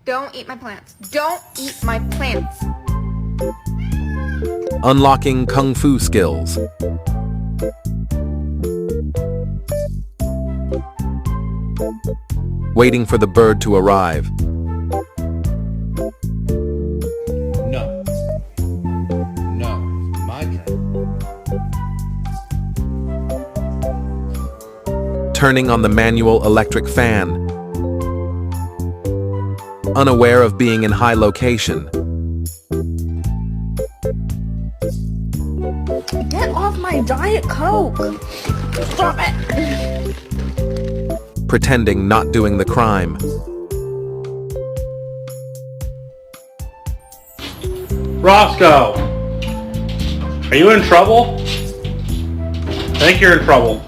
Don't eat my plants. Don't eat my plants. Unlocking Kung Fu skills. Waiting for the bird to arrive. No. No. My turn. Turning on the manual electric fan. Unaware of being in high location. Get off my Diet Coke. Stop it. Pretending not doing the crime. Roscoe! Are you in trouble? I think you're in trouble.